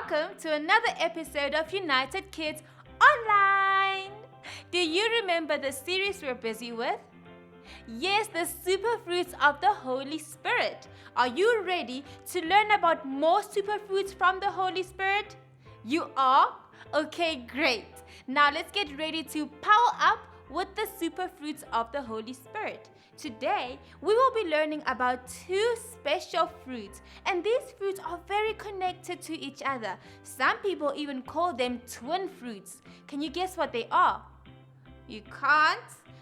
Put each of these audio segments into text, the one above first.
welcome to another episode of United Kids Online. Do you remember the series we're busy with? Yes, the superfruits of the Holy Spirit. Are you ready to learn about more superfruits from the Holy Spirit? You are? Okay, great. Now let's get ready to power up with the superfruits of the Holy Spirit. Today, we will be learning about two special fruits, and these fruits are very connected to each other. Some people even call them twin fruits. Can you guess what they are? You can't?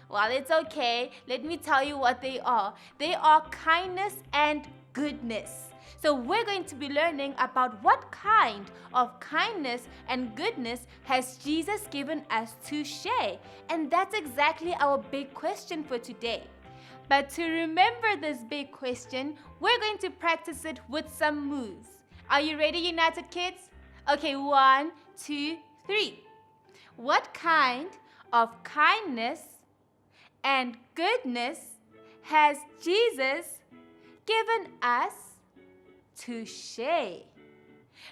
Well, it's okay. Let me tell you what they are. They are kindness and goodness. So we're going to be learning about what kind of kindness and goodness has Jesus given us to share. And that's exactly our big question for today. But to remember this big question, we're going to practice it with some moves. Are you ready, United Kids? Okay, 1, 2, 3. What kind of kindness and goodness has Jesus given us to share?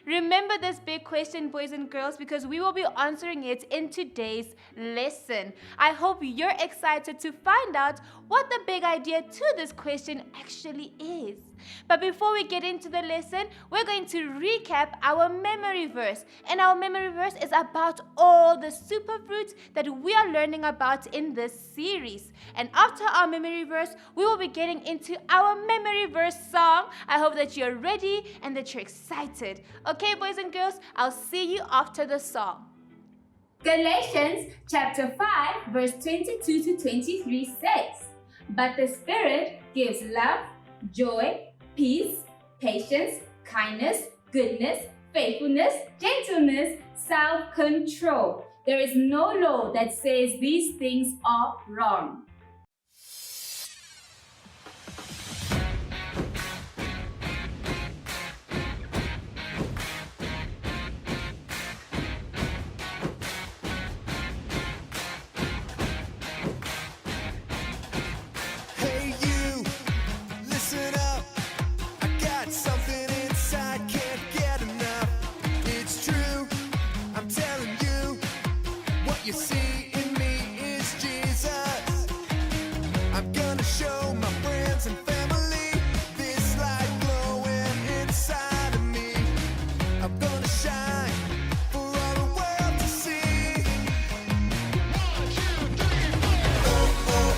Remember this big question, boys and girls, because we will be answering it in today's lesson. I hope you're excited to find out what the big idea to this question actually is. But before we get into the lesson, we're going to recap our memory verse. And our memory verse is about all the superfruits that we are learning about in this series. And after our memory verse, we will be getting into our memory verse song. I hope that you're ready and that you're excited. Okay, boys and girls, I'll see you after the song. Galatians chapter 5 verse 22 to 23 says, "But the Spirit gives love, joy, peace, patience, kindness, goodness, faithfulness, gentleness, self-control. There is no law that says these things are wrong." Hey you, listen up. I got something inside, can't get enough. It's true, I'm telling you. What you see in me is Jesus. I'm gonna show my friends and family this light glowing inside of me. I'm gonna shine for all the world to see. 1, 2, 3, 4. Oh, oh,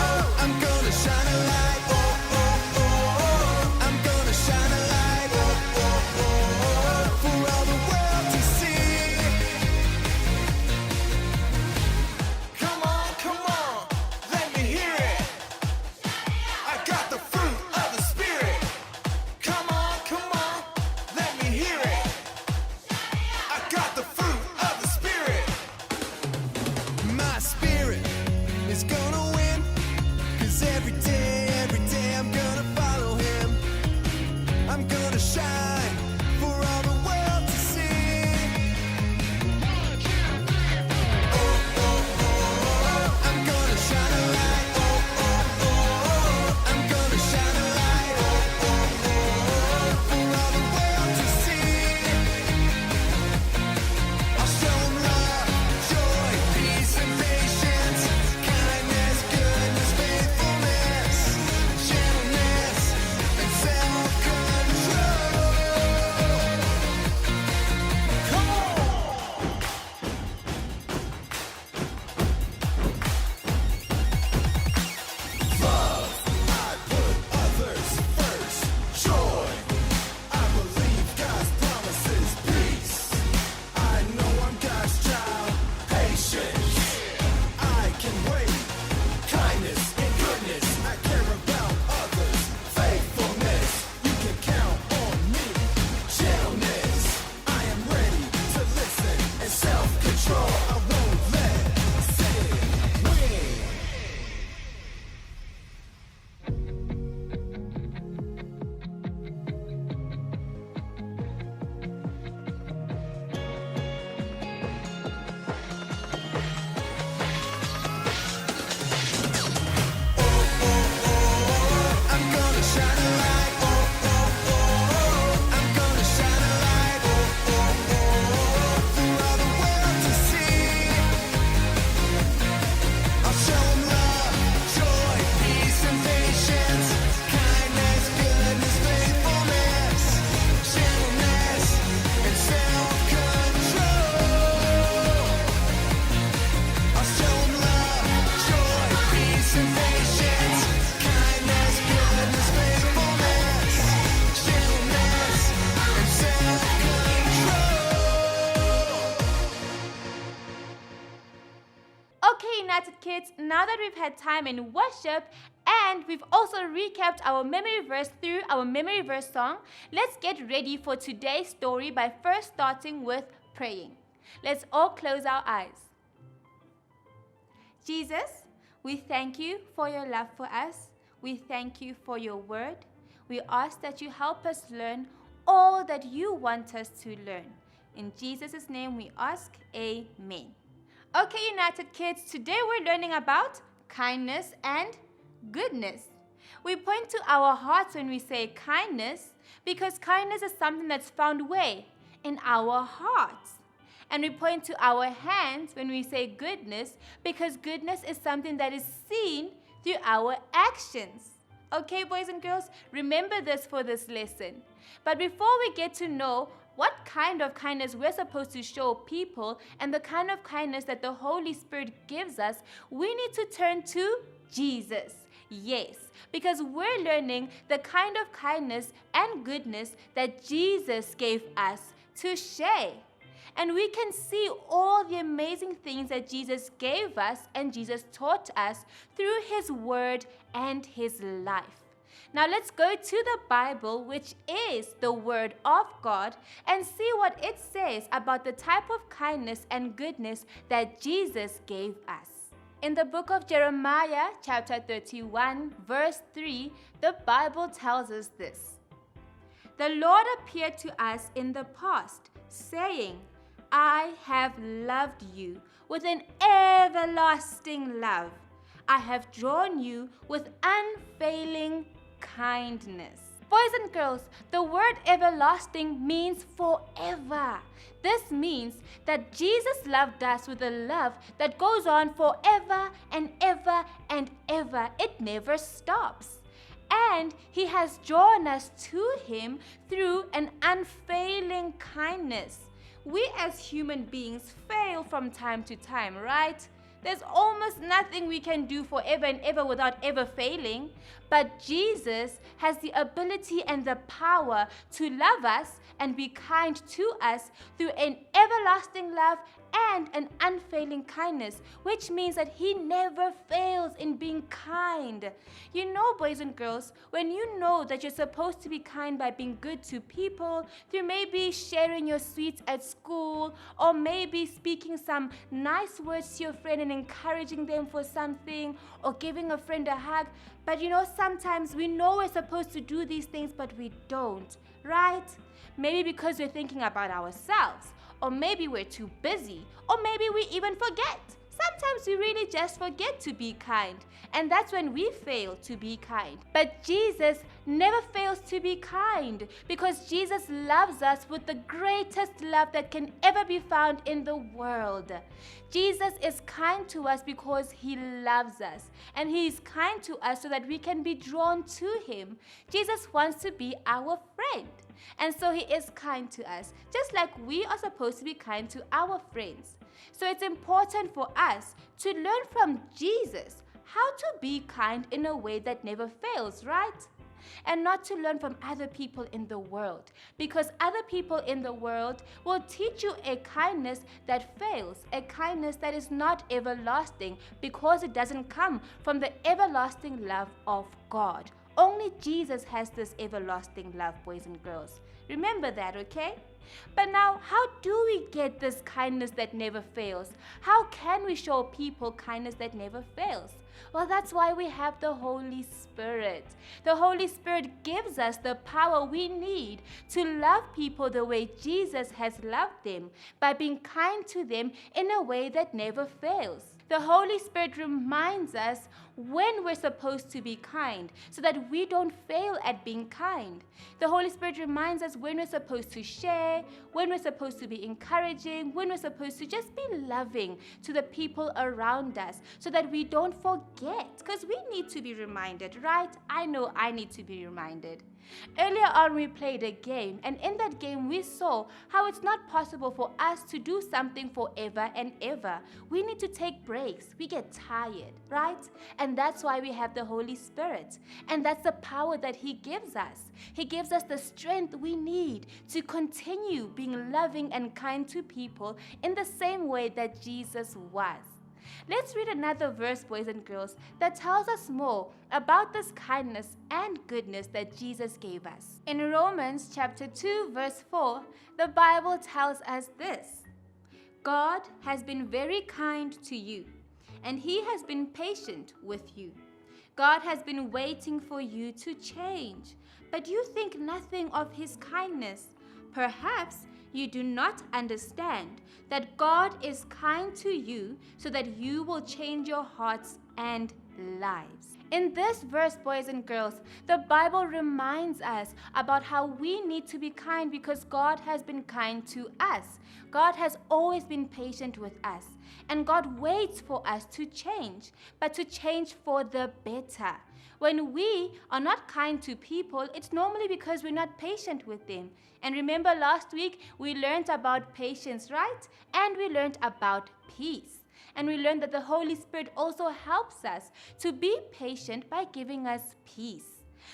oh. I'm gonna shine a light. Oh, oh, oh. I'm gonna shine a light. Oh, oh, oh. For all the world to see. Okay, United Kids, now that we've had time in worship and we've also recapped our memory verse through our memory verse song, let's get ready for today's story by first starting with praying. Let's all close our eyes. Jesus, we thank you for your love for us. We thank you for your word. We ask that you help us learn all that you want us to learn. In Jesus' name we ask, amen. Okay, United Kids, today we're learning about kindness and goodness. We point to our hearts when we say kindness because kindness is something that's found where? In our hearts. And we point to our hands when we say goodness because goodness is something that is seen through our actions. Okay, boys and girls, remember this for this lesson. But before we get to know what kind of kindness we're supposed to show people and the kind of kindness that the Holy Spirit gives us, we need to turn to Jesus. Yes, because we're learning the kind of kindness and goodness that Jesus gave us to share. And we can see all the amazing things that Jesus gave us and Jesus taught us through his word and his life. Now let's go to the Bible, which is the word of God, and see what it says about the type of kindness and goodness that Jesus gave us. In the book of Jeremiah, chapter 31, verse 3, the Bible tells us this. The Lord appeared to us in the past, saying, I have loved you with an everlasting love. I have drawn you with unfailing kindness. Boys and girls, the word everlasting means forever. This means that Jesus loved us with a love that goes on forever and ever and ever. It never stops. And he has drawn us to him through an unfailing kindness. We as human beings fail from time to time, right? There's almost nothing we can do forever and ever without ever failing. But Jesus has the ability and the power to love us and be kind to us through an everlasting love and an unfailing kindness, which means that he never fails in being kind. You know, boys and girls, when you know that you're supposed to be kind by being good to people, through maybe sharing your sweets at school, or maybe speaking some nice words to your friend and encouraging them for something, or giving a friend a hug. But you know, sometimes we know we're supposed to do these things, but we don't, right? Maybe because we're thinking about ourselves, or maybe we're too busy, or maybe we even forget. Sometimes we really just forget to be kind, and that's when we fail to be kind. But Jesus never fails to be kind because Jesus loves us with the greatest love that can ever be found in the world. Jesus is kind to us because he loves us, and he is kind to us so that we can be drawn to him. Jesus wants to be our friend, and so he is kind to us, just like we are supposed to be kind to our friends. So it's important for us to learn from Jesus how to be kind in a way that never fails, right? And not to learn from other people in the world, because other people in the world will teach you a kindness that fails, a kindness that is not everlasting, because it doesn't come from the everlasting love of God. Only Jesus has this everlasting love, boys and girls. Remember that, okay? But now, how do we get this kindness that never fails? How can we show people kindness that never fails? Well, that's why we have the Holy Spirit. The Holy Spirit gives us the power we need to love people the way Jesus has loved them, by being kind to them in a way that never fails. The Holy Spirit reminds us when we're supposed to be kind so that we don't fail at being kind. The Holy Spirit reminds us when we're supposed to share, when we're supposed to be encouraging, when we're supposed to just be loving to the people around us so that we don't forget, because we need to be reminded, right? I know I need to be reminded. Earlier on, we played a game, and in that game, we saw how it's not possible for us to do something forever and ever. We need to take breaks. We get tired, right? And that's why we have the Holy Spirit. And that's the power that he gives us. He gives us the strength we need to continue being loving and kind to people in the same way that Jesus was. Let's read another verse, boys and girls, that tells us more about this kindness and goodness that Jesus gave us. In Romans chapter 2, verse 4, the Bible tells us this: God has been very kind to you, and He has been patient with you. God has been waiting for you to change, but you think nothing of His kindness. Perhaps you do not understand that God is kind to you so that you will change your hearts and lives. In this verse, boys and girls, the Bible reminds us about how we need to be kind because God has been kind to us. God has always been patient with us, and God waits for us to change, but to change for the better. When we are not kind to people, it's normally because we're not patient with them. And remember last week, we learned about patience, right? And we learned about peace. And we learned that the Holy Spirit also helps us to be patient by giving us peace.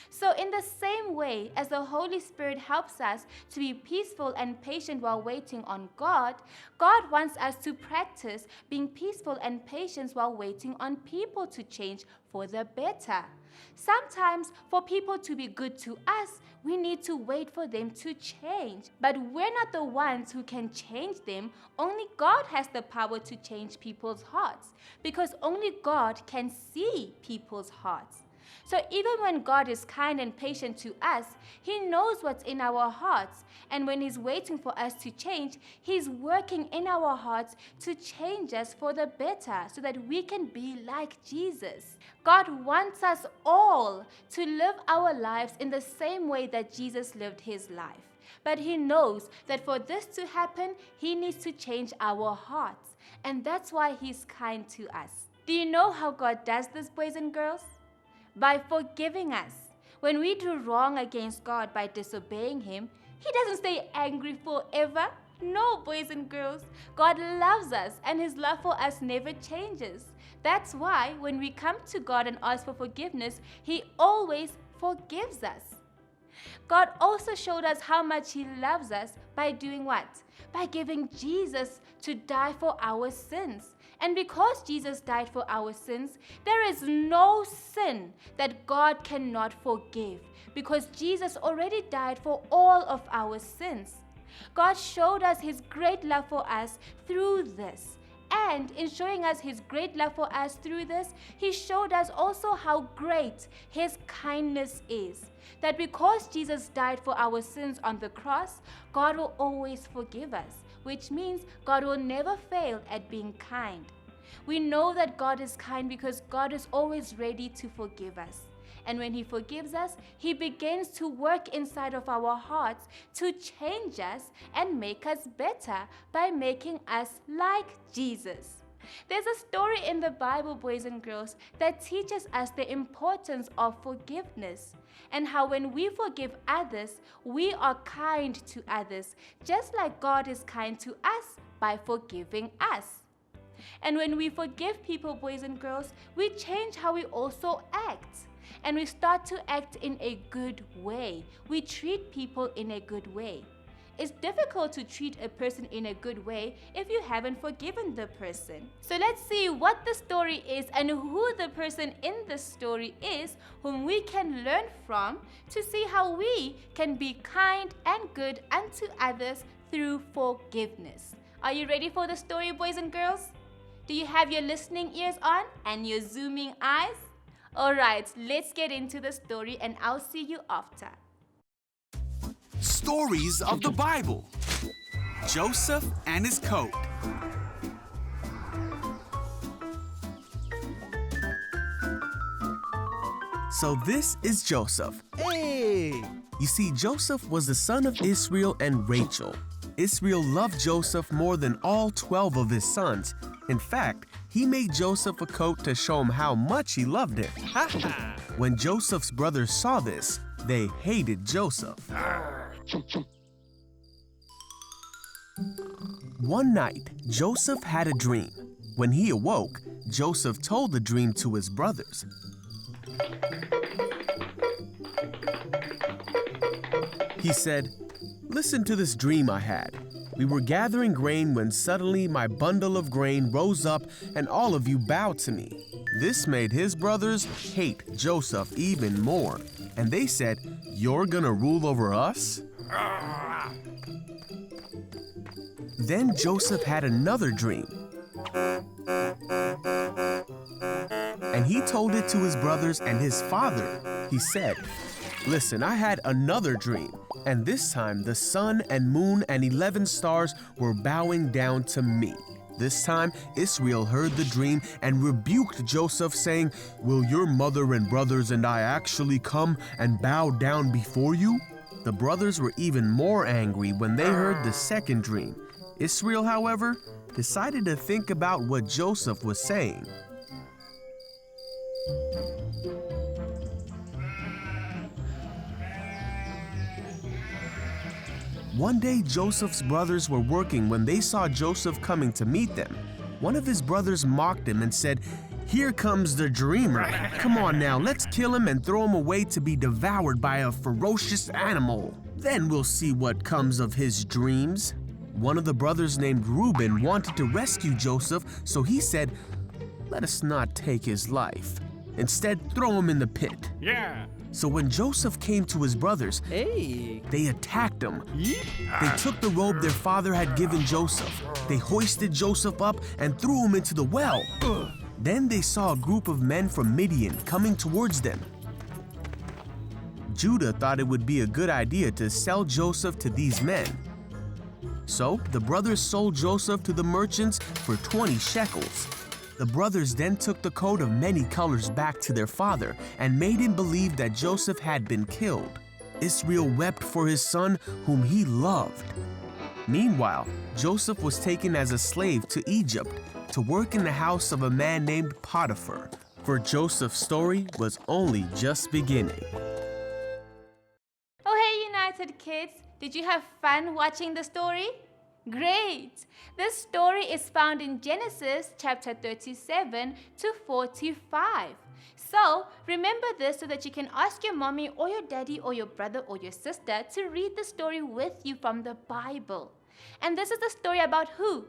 So in the same way as the Holy Spirit helps us to be peaceful and patient while waiting on God, God wants us to practice being peaceful and patient while waiting on people to change for the better. Sometimes for people to be good to us, we need to wait for them to change. But we're not the ones who can change them. Only God has the power to change people's hearts, because only God can see people's hearts. So even when God is kind and patient to us, He knows what's in our hearts. And when He's waiting for us to change, He's working in our hearts to change us for the better so that we can be like Jesus. God wants us all to live our lives in the same way that Jesus lived His life. But He knows that for this to happen, He needs to change our hearts. And that's why He's kind to us. Do you know how God does this, boys and girls? By forgiving us. When we do wrong against God by disobeying Him, He doesn't stay angry forever. No, boys and girls. God loves us, and His love for us never changes. That's why when we come to God and ask for forgiveness, He always forgives us. God also showed us how much He loves us by doing what? By giving Jesus to die for our sins. And because Jesus died for our sins, there is no sin that God cannot forgive, because Jesus already died for all of our sins. God showed us His great love for us through this. And in showing us His great love for us through this, He showed us also how great His kindness is. That because Jesus died for our sins on the cross, God will always forgive us, which means God will never fail at being kind. We know that God is kind because God is always ready to forgive us. And when He forgives us, He begins to work inside of our hearts to change us and make us better by making us like Jesus. There's a story in the Bible, boys and girls, that teaches us the importance of forgiveness and how when we forgive others, we are kind to others, just like God is kind to us by forgiving us. And when we forgive people, boys and girls, we change how we also act. And we start to act in a good way. We treat people in a good way. It's difficult to treat a person in a good way if you haven't forgiven the person. So let's see what the story is and who the person in the story is whom we can learn from to see how we can be kind and good unto others through forgiveness. Are you ready for the story, boys and girls? Do you have your listening ears on and your zooming eyes? Alright, let's get into the story and I'll see you after. Stories of the Bible. Joseph and his coat. So this is Joseph. Hey! You see, Joseph was the son of Israel and Rachel. Israel loved Joseph more than all 12 of his sons. In fact, he made Joseph a coat to show him how much he loved him. When Joseph's brothers saw this, they hated Joseph. One night, Joseph had a dream. When he awoke, Joseph told the dream to his brothers. He said, "Listen to this dream I had. We were gathering grain when suddenly my bundle of grain rose up and all of you bowed to me. This made his brothers hate Joseph even more, and they said, "You're gonna rule over us?" Then Joseph had another dream, and he told it to his brothers and his father. He said, "Listen, I had another dream, and this time the sun and moon and 11 stars were bowing down to me." This time Israel heard the dream and rebuked Joseph, saying, "Will your mother and brothers and I actually come and bow down before you?" The brothers were even more angry when they heard the second dream. Israel, however, decided to think about what Joseph was saying. One day, Joseph's brothers were working when they saw Joseph coming to meet them. One of his brothers mocked him and said, "Here comes the dreamer. Come on now, let's kill him and throw him away to be devoured by a ferocious animal. Then we'll see what comes of his dreams." One of the brothers named Reuben wanted to rescue Joseph, so he said, "Let us not take his life. Instead, throw him in the pit." Yeah. So when Joseph came to his brothers, they attacked him. They took the robe their father had given Joseph. They hoisted Joseph up and threw him into the well. Then they saw a group of men from Midian coming towards them. Judah thought it would be a good idea to sell Joseph to these men. So the brothers sold Joseph to the merchants for 20 shekels. The brothers then took the coat of many colors back to their father and made him believe that Joseph had been killed. Israel wept for his son whom he loved. Meanwhile, Joseph was taken as a slave to Egypt to work in the house of a man named Potiphar, for Joseph's story was only just beginning. Oh, hey, United Kids! Did you have fun watching the story? Great! This story is found in Genesis chapter 37 to 45. So, remember this so that you can ask your mommy or your daddy or your brother or your sister to read the story with you from the Bible. And this is the story about who?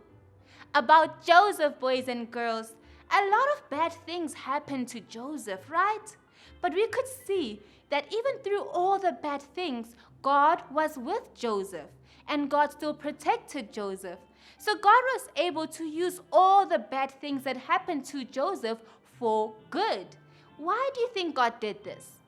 About Joseph, boys and girls. A lot of bad things happened to Joseph, right? But we could see that even through all the bad things, God was with Joseph. And God still protected Joseph. So God was able to use all the bad things that happened to Joseph for good. Why do you think God did this?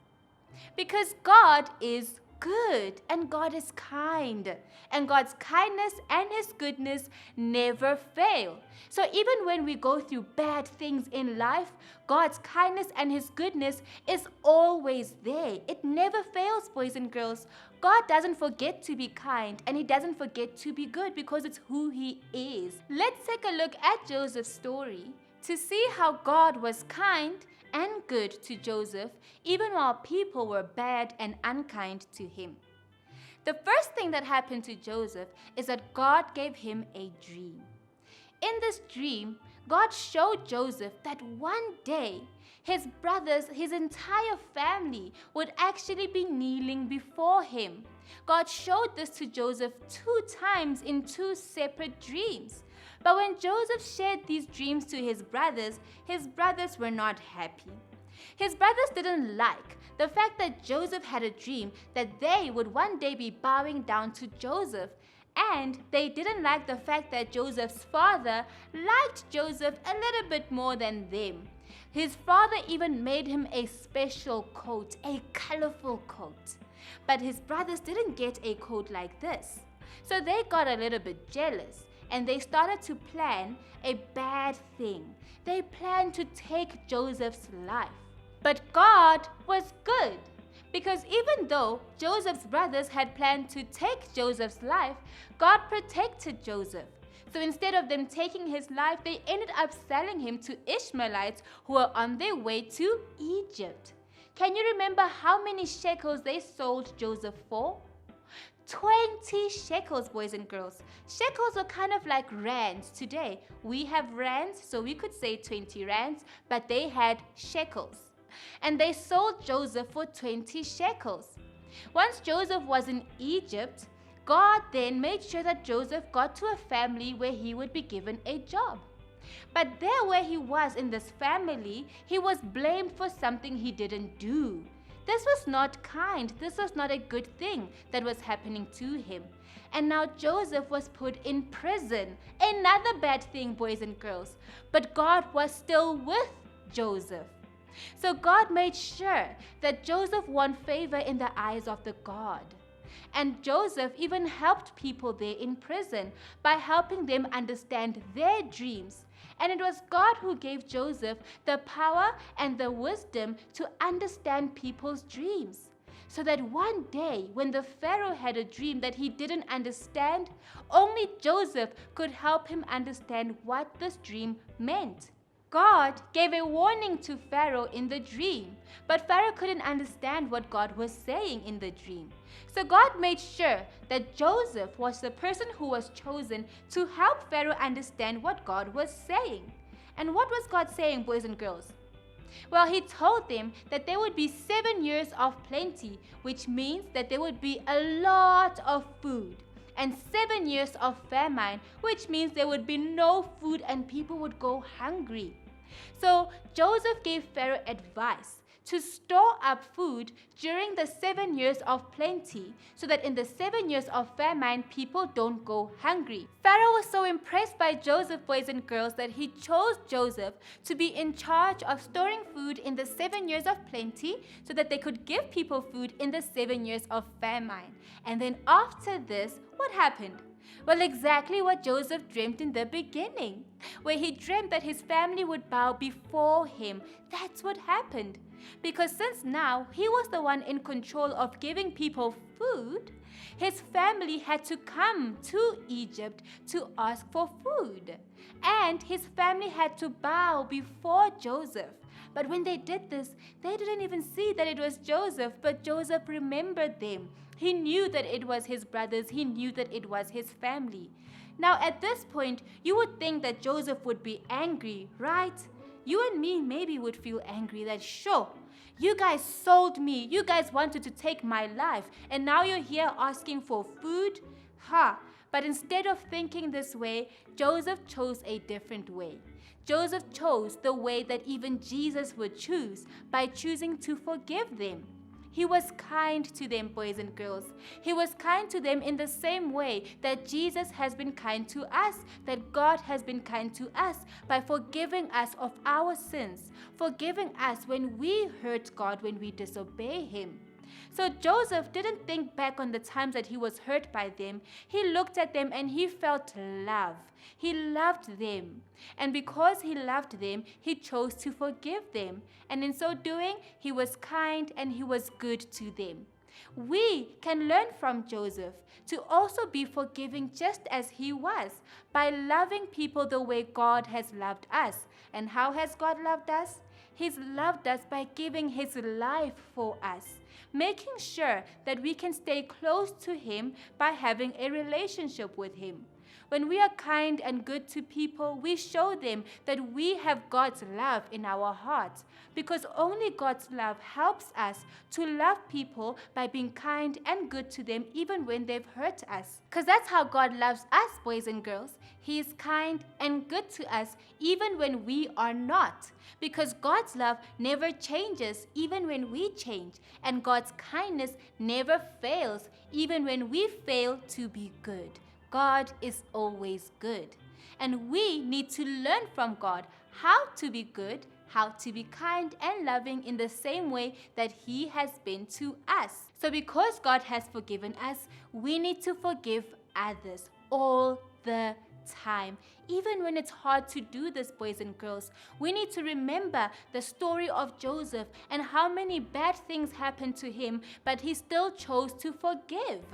Because God is good and God is kind. And God's kindness and His goodness never fail. So even when we go through bad things in life, God's kindness and His goodness is always there. It never fails, boys and girls. God doesn't forget to be kind and He doesn't forget to be good because it's who He is. Let's take a look at Joseph's story to see how God was kind and good to Joseph even while people were bad and unkind to him. The first thing that happened to Joseph is that God gave him a dream. In this dream, God showed Joseph that one day his brothers, his entire family would actually be kneeling before him. God showed this to Joseph 2 times in 2 separate dreams. But when Joseph shared these dreams to his brothers were not happy. His brothers didn't like the fact that Joseph had a dream that they would one day be bowing down to Joseph. And they didn't like the fact that Joseph's father liked Joseph a little bit more than them. His father even made him a special coat, a colorful coat. But his brothers didn't get a coat like this. So they got a little bit jealous and they started to plan a bad thing. They planned to take Joseph's life. But God was good. Because even though Joseph's brothers had planned to take Joseph's life, God protected Joseph. So instead of them taking his life, they ended up selling him to Ishmaelites who were on their way to Egypt. Can you remember how many shekels they sold Joseph for? 20 shekels, boys and girls. Shekels are kind of like rands today. We have rands, so we could say 20 rands, but they had shekels. And they sold Joseph for 20 shekels. Once Joseph was in Egypt, God then made sure that Joseph got to a family where he would be given a job. But there where he was in this family, he was blamed for something he didn't do. This was not kind. This was not a good thing that was happening to him. And now Joseph was put in prison. Another bad thing, boys and girls. But God was still with Joseph. So God made sure that Joseph won favor in the eyes of the God. And Joseph even helped people there in prison by helping them understand their dreams. And it was God who gave Joseph the power and the wisdom to understand people's dreams. So that one day, when the Pharaoh had a dream that he didn't understand, only Joseph could help him understand what this dream meant. God gave a warning to Pharaoh in the dream, but Pharaoh couldn't understand what God was saying in the dream. So God made sure that Joseph was the person who was chosen to help Pharaoh understand what God was saying. And what was God saying, boys and girls? Well, he told them that there would be 7 years of plenty, which means that there would be a lot of food. And 7 years of famine, which means there would be no food and people would go hungry. So Joseph gave Pharaoh advice to store up food during the 7 years of plenty, so that in the 7 years of famine, people don't go hungry. Pharaoh was so impressed by Joseph, boys and girls, that he chose Joseph to be in charge of storing food in the 7 years of plenty, so that they could give people food in the 7 years of famine. And then after this, what happened? Well, exactly what Joseph dreamt in the beginning, where he dreamt that his family would bow before him. That's what happened. Because since now he was the one in control of giving people food, his family had to come to Egypt to ask for food. And his family had to bow before Joseph. But when they did this, they didn't even see that it was Joseph, but Joseph remembered them. He knew that it was his brothers. He knew that it was his family. Now, at this point, you would think that Joseph would be angry, right? You and me maybe would feel angry that, sure, you guys sold me. You guys wanted to take my life. And now you're here asking for food? But instead of thinking this way, Joseph chose a different way. Joseph chose the way that even Jesus would choose, by choosing to forgive them. He was kind to them, boys and girls. He was kind to them in the same way that Jesus has been kind to us, that God has been kind to us by forgiving us of our sins, forgiving us when we hurt God, when we disobey Him. So Joseph didn't think back on the times that he was hurt by them. He looked at them and he felt love. He loved them. And because he loved them, he chose to forgive them. And in so doing, he was kind and he was good to them. We can learn from Joseph to also be forgiving just as he was, by loving people the way God has loved us. And how has God loved us? He's loved us by giving his life for us, making sure that we can stay close to him by having a relationship with him. When we are kind and good to people, we show them that we have God's love in our hearts, because only God's love helps us to love people by being kind and good to them even when they've hurt us. Because that's how God loves us, boys and girls. He is kind and good to us even when we are not. Because God's love never changes even when we change. And God's kindness never fails even when we fail to be good. God is always good. And we need to learn from God how to be good, how to be kind and loving in the same way that He has been to us. So because God has forgiven us, we need to forgive others all the time. Even when it's hard to do this, boys and girls, we need to remember the story of Joseph and how many bad things happened to him, but he still chose to forgive.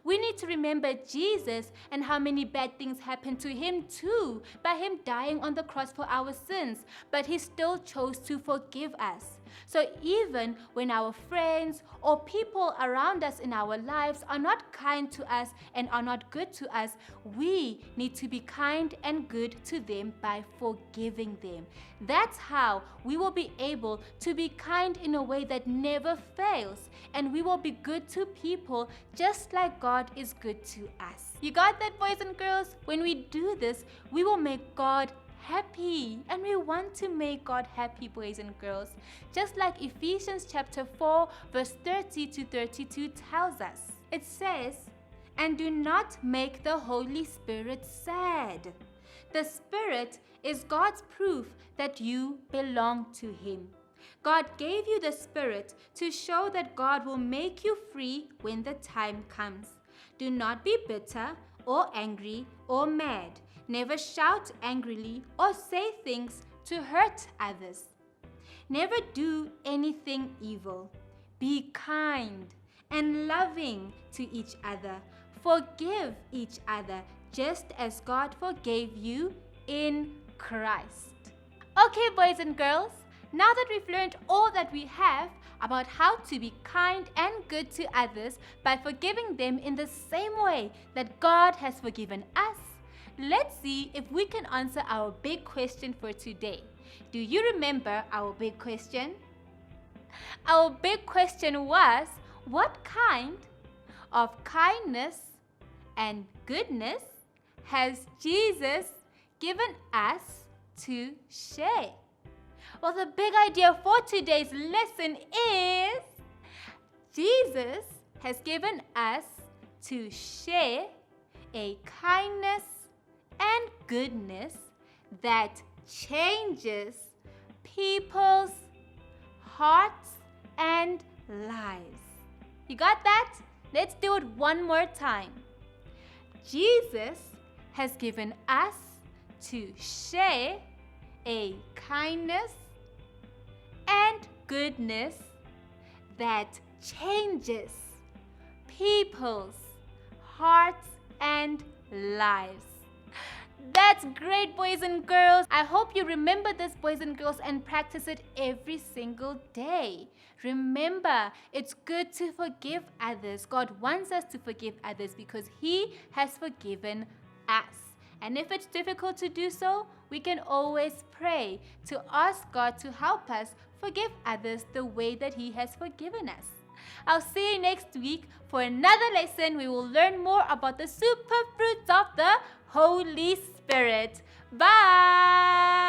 We need to remember Jesus and how many bad things happened to him too, by him dying on the cross for our sins, but he still chose to forgive us. So even when our friends or people around us in our lives are not kind to us and are not good to us, we need to be kind and good to them by forgiving them. That's how we will be able to be kind in a way that never fails, and we will be good to people just like God is good to us. You got that, boys and girls? When we do this, we will make God happy, and we want to make God happy, boys and girls, just like Ephesians chapter 4 verse 30 to 32 tells us. It says, "And do not make the Holy Spirit sad." The Spirit is God's proof that you belong to Him. God gave you the Spirit to show that God will make you free when the time comes. Do not be bitter or angry or mad. Never shout angrily or say things to hurt others. Never do anything evil. Be kind and loving to each other. Forgive each other just as God forgave you in Christ. Okay, boys and girls, now that we've learned all that we have about how to be kind and good to others by forgiving them in the same way that God has forgiven us, let's see if we can answer our big question for today. Do you remember our big question? Our big question was, what kind of kindness and goodness has Jesus given us to share? Well, the big idea for today's lesson is Jesus has given us to share a kindness and goodness that changes people's hearts and lives. You got that? Let's do it one more time. Jesus has given us to share a kindness and goodness that changes people's hearts and lives. That's great, boys and girls. I hope you remember this, boys and girls, and practice it every single day. Remember, it's good to forgive others. God wants us to forgive others because He has forgiven us. And if it's difficult to do so, we can always pray to ask God to help us forgive others the way that He has forgiven us. I'll see you next week for another lesson. We will learn more about the super fruits of the Holy Spirit. Bye!